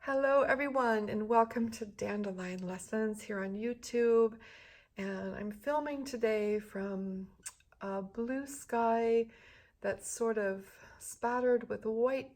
Hello everyone, and welcome to Dandelion Lessons here on YouTube. And I'm filming today from a blue sky that's sort of spattered with white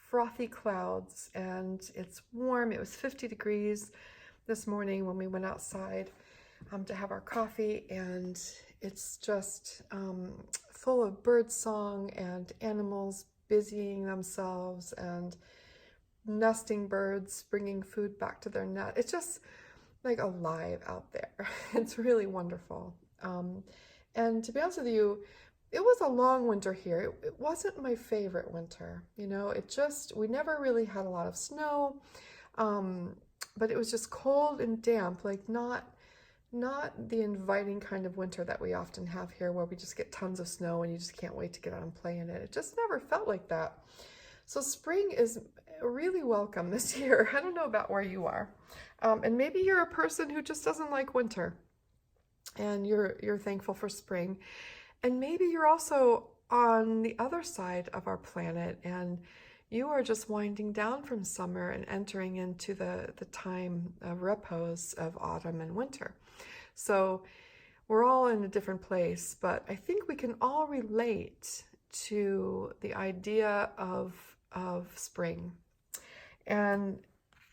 frothy clouds, and it's warm. It was 50 degrees this morning when we went outside to have our coffee, and it's just full of bird song and animals busying themselves and nesting birds bringing food back to their nest. It's just like alive out there. It's really wonderful. And to be honest with you, it was a long winter here. It wasn't my favorite winter. You know, we never really had a lot of snow, but it was just cold and damp, like not the inviting kind of winter that we often have here where we just get tons of snow and you just can't wait to get out and play in it. It just never felt like that. So spring is really welcome this year. I don't know about where you are. And maybe you're a person who just doesn't like winter and you're thankful for spring. And maybe you're also on the other side of our planet and you are just winding down from summer and entering into the time of repose of autumn and winter. So we're all in a different place, but I think we can all relate to the idea of spring. And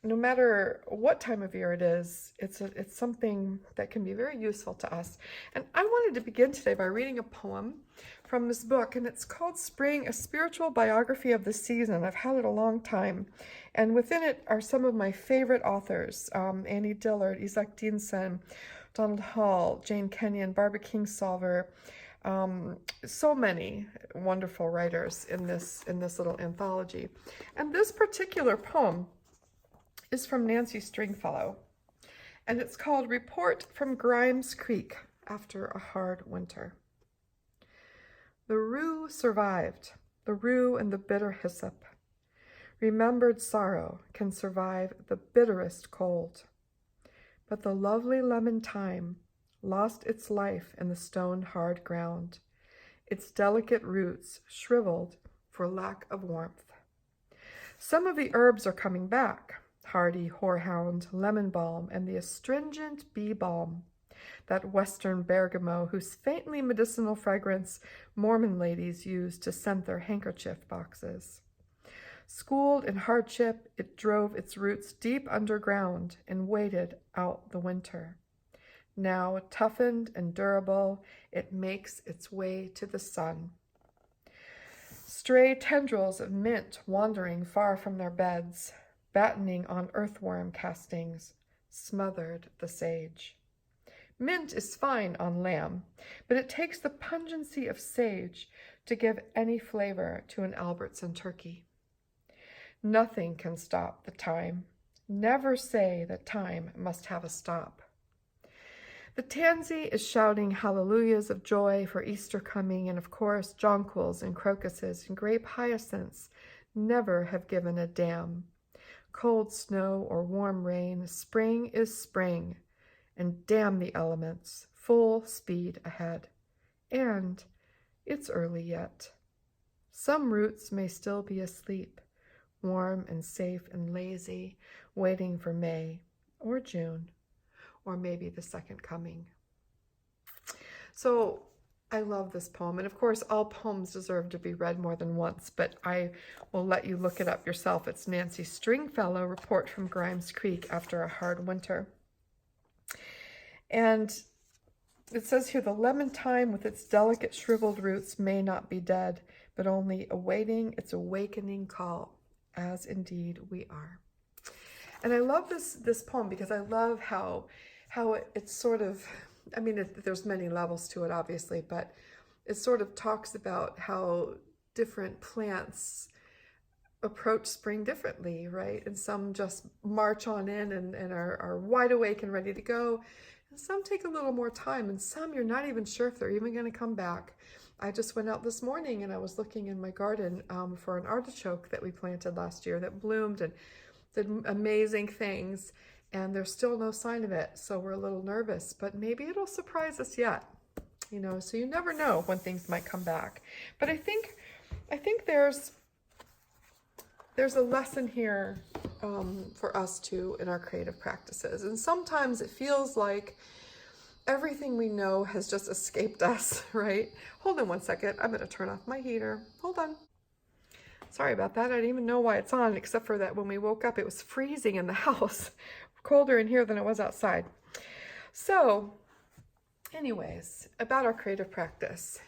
no matter what time of year it is, it's something that can be very useful to us. And I wanted to begin today by reading a poem from this book, and it's called Spring, A Spiritual Biography of the Season. I've had it a long time, and within it are some of my favorite authors, Annie Dillard, Isak Dinesen, Donald Hall, Jane Kenyon, Barbara Kingsolver, so many wonderful writers in this little anthology. And this particular poem is from Nancy Stringfellow, and it's called Report from Grimes Creek After a Hard Winter. The rue survived, the rue and the bitter hyssop. Remembered sorrow can survive the bitterest cold. But the lovely lemon thyme lost its life in the stone-hard ground, its delicate roots shriveled for lack of warmth. Some of the herbs are coming back, hardy horehound, lemon balm, and the astringent bee balm, that western bergamot whose faintly medicinal fragrance Mormon ladies use to scent their handkerchief boxes. Schooled in hardship, it drove its roots deep underground and waited out the winter. Now toughened and durable, it makes its way to the sun. Stray tendrils of mint wandering far from their beds, battening on earthworm castings, smothered the sage. Mint is fine on lamb, but it takes the pungency of sage to give any flavor to an Albertson turkey. Nothing can stop the time. Never say that time must have a stop. The tansy is shouting hallelujahs of joy for Easter coming, and of course jonquils and crocuses and grape hyacinths never have given a damn. Cold snow or warm rain, spring is spring, and damn the elements, full speed ahead. And it's early yet. Some roots may still be asleep, warm and safe and lazy, waiting for May or June, or maybe the second coming. So I love this poem, and of course all poems deserve to be read more than once, but I will let you look it up yourself. It's Nancy Stringfellow, Report from Grimes Creek After a Hard Winter. And it says here, the lemon thyme with its delicate shriveled roots may not be dead, but only awaiting its awakening call, as indeed we are. And I love this poem because I love how it sort of I mean, there's many levels to it, obviously, but it sort of talks about how different plants approach spring differently, right? And some just march on in and are wide awake and ready to go. And some take a little more time, and some you're not even sure if they're even going to come back. I just went out this morning and I was looking in my garden for an artichoke that we planted last year that bloomed and did amazing things, and there's still no sign of it. So we're a little nervous, but maybe it'll surprise us yet, you know, so you never know when things might come back. But I think there's a lesson here for us too in our creative practices. And sometimes it feels like everything we know has just escaped us, right? Hold on one second. I'm going to turn off my heater. Hold on. Sorry about that. I didn't even know why it's on, except for that when we woke up, it was freezing in the house. Colder in here than it was outside. So anyways, about our creative practice.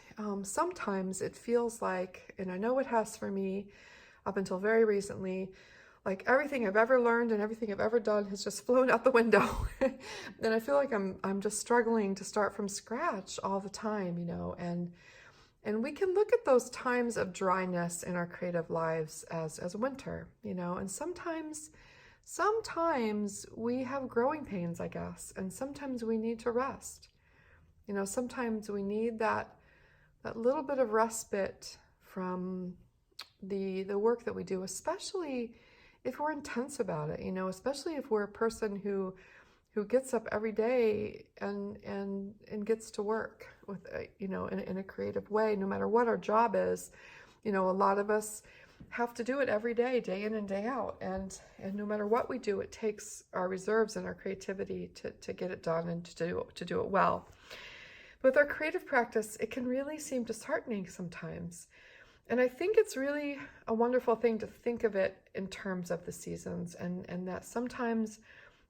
Sometimes it feels like, and I know it has for me up until very recently, like everything I've ever learned and everything I've ever done has just flown out the window. And I feel like I'm just struggling to start from scratch all the time, you know, and we can look at those times of dryness in our creative lives as winter, you know, and sometimes we have growing pains, I guess, and sometimes we need to rest. You know, sometimes we need that little bit of respite from the work that we do, especially if we're intense about it, you know, especially if we're a person who gets up every day and gets to work with, you know, in a creative way, no matter what our job is. You know, a lot of us have to do it every day, day in and day out. And no matter what we do, it takes our reserves and our creativity to get it done and to do it well. But with our creative practice, it can really seem disheartening sometimes. And I think it's really a wonderful thing to think of it in terms of the seasons, and that sometimes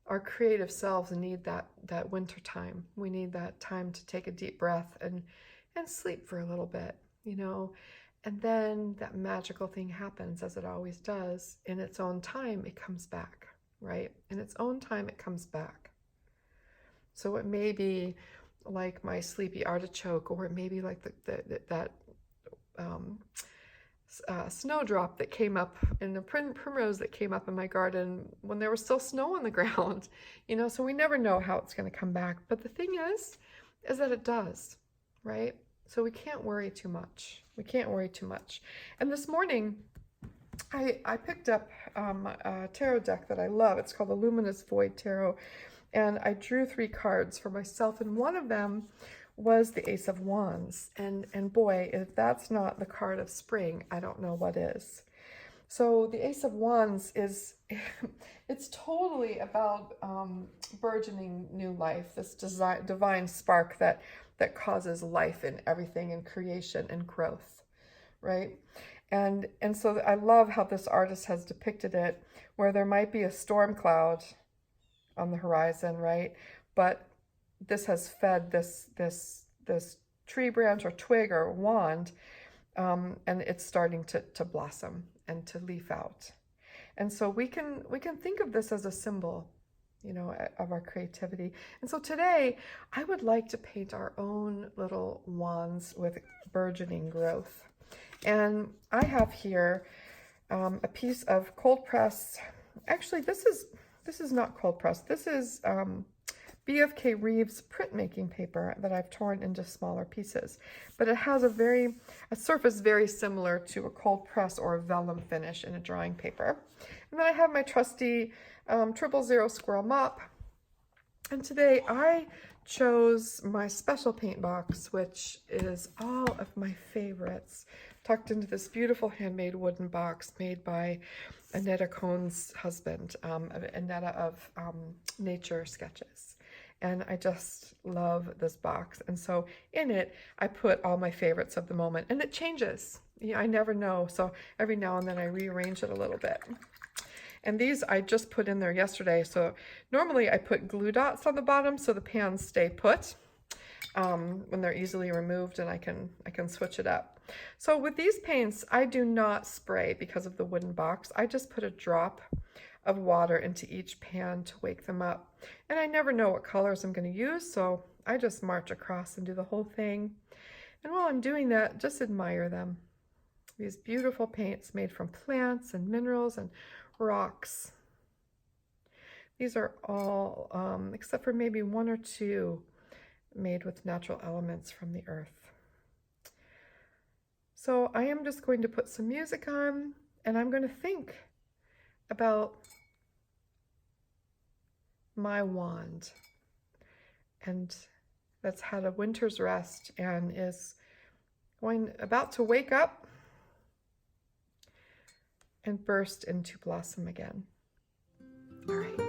our creative selves need that winter time. We need that time to take a deep breath and sleep for a little bit, you know, and then that magical thing happens, as it always does. In its own time, it comes back, right? In its own time, it comes back. So it may be like my sleepy artichoke, or it may be like that snowdrop that came up, and the primrose that came up in my garden when there was still snow on the ground, you know, so we never know how it's going to come back. But the thing is that it does, right? So we can't worry too much. We can't worry too much. And this morning, I picked up a tarot deck that I love. It's called the Luminous Void Tarot. And I drew 3 cards for myself, and one of them was the Ace of Wands. And boy, if that's not the card of spring, I don't know what is. So the Ace of Wands is, it's totally about burgeoning new life, this divine spark that causes life in everything, in creation and growth, right? And so I love how this artist has depicted it, where there might be a storm cloud on the horizon, right? But this has fed this tree branch or twig or wand, and it's starting to blossom and to leaf out. And so we can think of this as a symbol, you know, of our creativity. And so today I would like to paint our own little wands with burgeoning growth. And I have here a piece of cold press. Actually, this is not cold press. This is BFK Reeves printmaking paper that I've torn into smaller pieces. But it has a surface very similar to a cold press or a vellum finish in a drawing paper. And then I have my trusty 000 squirrel mop. And today I chose my special paint box, which is all of my favorites, tucked into this beautiful handmade wooden box made by Annetta Cohn's husband, Annetta of Nature Sketches. And I just love this box. And so in it, I put all my favorites of the moment, and it changes. Yeah, I never know. So every now and then I rearrange it a little bit. And these I just put in there yesterday. So normally I put glue dots on the bottom so the pans stay put when they're easily removed, and I can switch it up. So with these paints, I do not spray because of the wooden box. I just put a drop of water into each pan to wake them up. And I never know what colors I'm going to use, so I just march across and do the whole thing. And while I'm doing that, just admire them. These beautiful paints made from plants and minerals and rocks. These are all, except for maybe one or two, made with natural elements from the earth. So I am just going to put some music on, and I'm going to think about my wand, and that's had a winter's rest and is about to wake up and burst into blossom again. All right.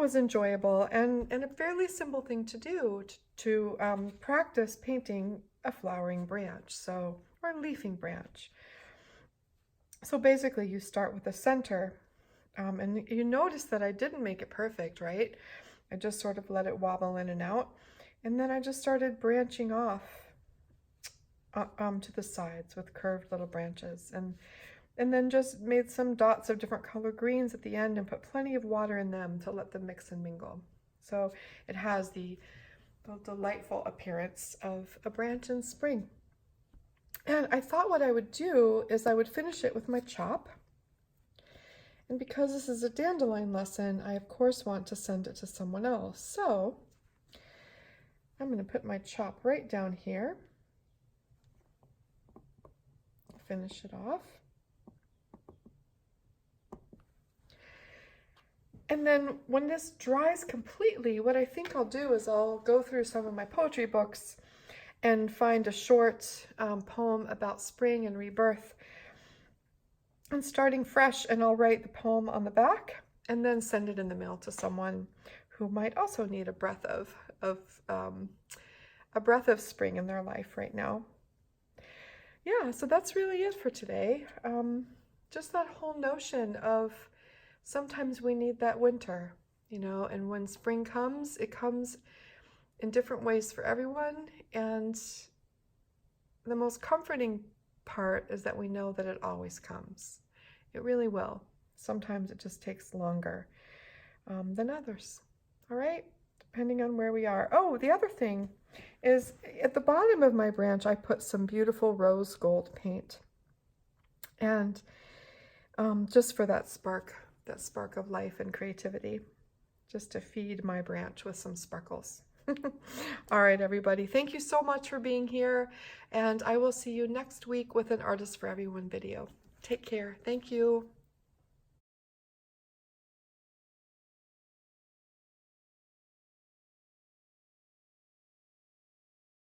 was enjoyable and a fairly simple thing to do to practice painting a flowering branch, or a leafing branch. So basically you start with the center, and you notice that I didn't make it perfect, right? I just sort of let it wobble in and out, and then I just started branching off to the sides with curved little branches, and then just made some dots of different color greens at the end and put plenty of water in them to let them mix and mingle. So it has the delightful appearance of a branch in spring. And I thought what I would do is I would finish it with my chop. And because this is a dandelion lesson, I of course want to send it to someone else. So I'm going to put my chop right down here. Finish it off. And then when this dries completely, what I think I'll do is I'll go through some of my poetry books and find a short poem about spring and rebirth. And starting fresh, and I'll write the poem on the back and then send it in the mail to someone who might also need a breath of spring in their life right now. Yeah, so that's really it for today. Just that whole notion of sometimes we need that winter, you know, and when spring comes, it comes in different ways for everyone. And the most comforting part is that we know that it always comes. It really will. Sometimes it just takes longer than others. All right, depending on where we are. Oh, the other thing is at the bottom of my branch, I put some beautiful rose gold paint, and just for that spark of life and creativity, just to feed my branch with some sparkles. All right, everybody, thank you so much for being here, and I will see you next week with an Artist for Everyone video. Take care. Thank you.